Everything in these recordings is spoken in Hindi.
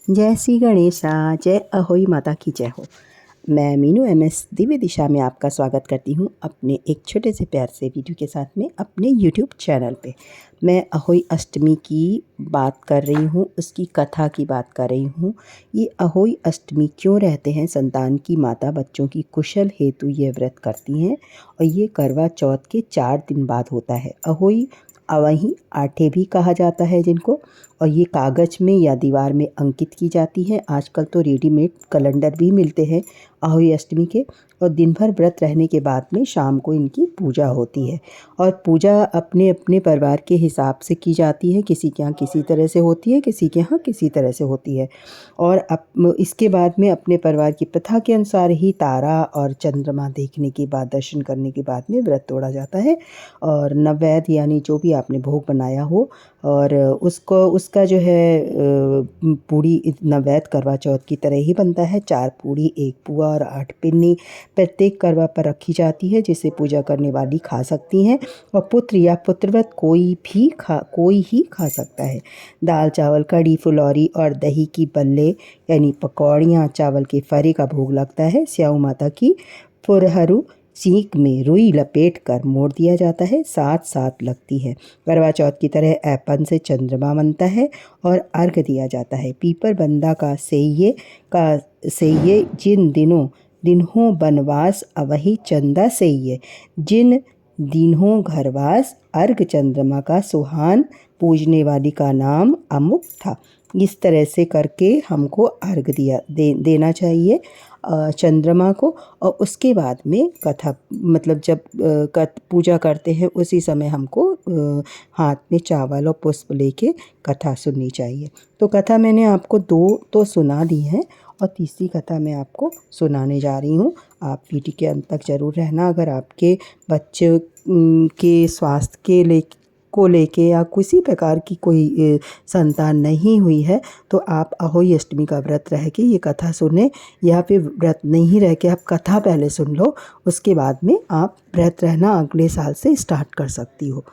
जय श्री गणेशा, जय अहोई माता की जय हो। मैं मीनू एमएस दिव्य दिशा में आपका स्वागत करती हूँ अपने एक छोटे से प्यार से वीडियो के साथ में अपने यूट्यूब चैनल पे। मैं अहोई अष्टमी की बात कर रही हूँ, उसकी कथा की बात कर रही हूँ। ये अहोई अष्टमी क्यों रहते हैं, संतान की माता बच्चों की कुशल हेतु ये व्रत करती हैं और ये करवा चौथ के 4 दिन बाद होता है। अहोई अवही आठे भी कहा जाता है जिनको, और ये कागज़ में या दीवार में अंकित की जाती है। आजकल तो रेडीमेड कैलेंडर भी मिलते हैं अहोई अष्टमी के। और दिन भर व्रत रहने के बाद में शाम को इनकी पूजा होती है और पूजा अपने अपने परिवार के हिसाब से की जाती है। किसी के यहाँ किसी तरह से होती है, किसी के यहाँ किसी तरह से होती है। और इसके बाद में अपने परिवार की प्रथा के अनुसार ही तारा और चंद्रमा देखने के बाद, दर्शन करने के बाद में व्रत तोड़ा जाता है। और नैवेद्य यानी जो भी आपने भोग बनाया हो और उसका जो है पूड़ी नैवेद्य करवा चौथ की तरह ही बनता है। 4 पूड़ी, 1 पुआ और 8 पिन्नी प्रत्येक करवा पर रखी जाती है, जिसे पूजा करने वाली खा सकती हैं। और पुत्र या पुत्रवत कोई ही खा सकता है। दाल चावल, कढ़ी, फुलौरी और दही की बल्ले यानी पकौड़ियाँ, चावल के फरे का भोग लगता है। स्याऊ माता की फुरहरू सीख में रुई लपेट कर मोड़ दिया जाता है, साथ साथ लगती है। करवा चौथ की तरह ऐपन से चंद्रमा बनता है और अर्घ दिया जाता है। पीपर बंदा का सेये दिन्हों बनवास अवही चंदा सेये, जिन दिन्हों घरवास अर्घ चंद्रमा का सुहान, पूजने वाली का नाम अमुक था। इस तरह से करके हमको अर्घ देना चाहिए चंद्रमा को। और उसके बाद में कथा, मतलब जब पूजा करते हैं उसी समय हमको हाथ में चावल और पुष्प लेके कथा सुननी चाहिए। तो कथा मैंने आपको 2 तो सुना दी है और तीसरी कथा मैं आपको सुनाने जा रही हूँ। आप वीडियो के अंत तक ज़रूर रहना। अगर आपके बच्चे के स्वास्थ्य को लेके या किसी प्रकार की कोई संतान नहीं हुई है तो आप अहोई अष्टमी का व्रत रह के ये कथा सुने, या फिर व्रत नहीं रह के आप कथा पहले सुन लो, उसके बाद में आप व्रत रहना अगले साल से स्टार्ट कर सकती हो।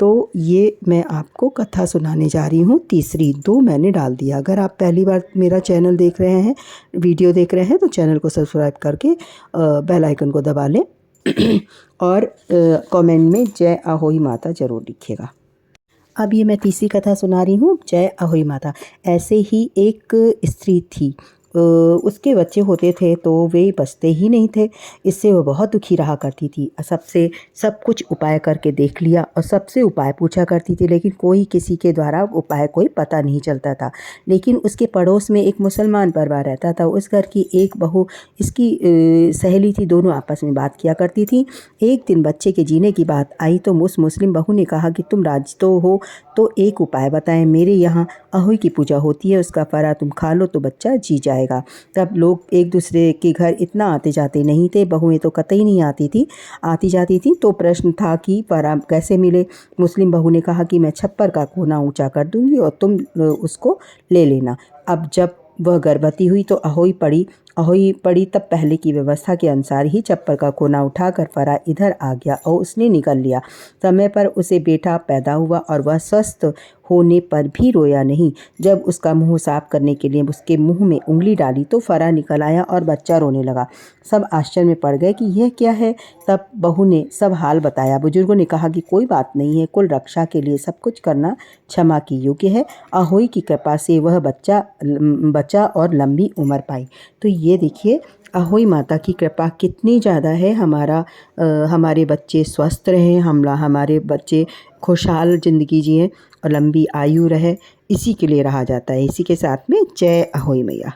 तो ये मैं आपको कथा सुनाने जा रही हूँ। तीसरी 2 मैंने डाल दिया। अगर आप पहली बार मेरा चैनल देख रहे हैं, वीडियो देख रहे हैं, तो चैनल को सब्सक्राइब करके बेल आइकन को दबा लें और कमेंट में जय अहोई माता ज़रूर लिखिएगा। अब ये मैं तीसरी कथा सुना रही हूँ, जय अहोई माता। ऐसे ही एक स्त्री थी, उसके बच्चे होते थे तो वे बचते ही नहीं थे। इससे वो बहुत दुखी रहा करती थी। सबसे सब कुछ उपाय करके देख लिया और सबसे उपाय पूछा करती थी, लेकिन कोई किसी के द्वारा उपाय कोई पता नहीं चलता था। लेकिन उसके पड़ोस में एक मुसलमान परिवार रहता था। उस घर की एक बहू इसकी सहेली थी, दोनों आपस में बात किया करती थी। एक दिन बच्चे के जीने की बात आई तो उस मुस्लिम बहू ने कहा कि तुम राजी तो हो तो एक उपाय बताएं। मेरे यहाँ अहोई की पूजा होती है, उसका फरा तुम खा लो तो बच्चा जी जाएगा। तब लोग एक दूसरे के घर इतना आते जाते नहीं थे, बहुएं तो कतई नहीं आती जाती थी। तो प्रश्न था कि फरा कैसे मिले। मुस्लिम बहू ने कहा कि मैं छप्पर का कोना ऊंचा कर दूंगी और तुम उसको ले लेना। अब जब वह गर्भवती हुई तो अहोई पड़ी तब पहले की व्यवस्था के अनुसार ही छप्पर का कोना उठाकर फरा इधर आ गया और उसने निकल लिया। समय पर उसे बेटा पैदा हुआ और वह स्वस्थ होने पर भी रोया नहीं। जब उसका मुंह साफ करने के लिए उसके मुंह में उंगली डाली तो फरा निकल आया और बच्चा रोने लगा। सब आश्चर्य में पड़ गए कि यह क्या है। तब बहू ने सब हाल बताया। बुजुर्गों ने कहा कि कोई बात नहीं है, कुल रक्षा के लिए सब कुछ करना क्षमा की योग्य है। अहोई की कृपा से वह बच्चा और लंबी उम्र पाई। तो ये देखिए अहोई माता की कृपा कितनी ज़्यादा है। हमारे बच्चे स्वस्थ रहें, हमारे बच्चे खुशहाल ज़िंदगी जिएं और लंबी आयु रहे, इसी के लिए रहा जाता है। इसी के साथ में जय अहोई मैया।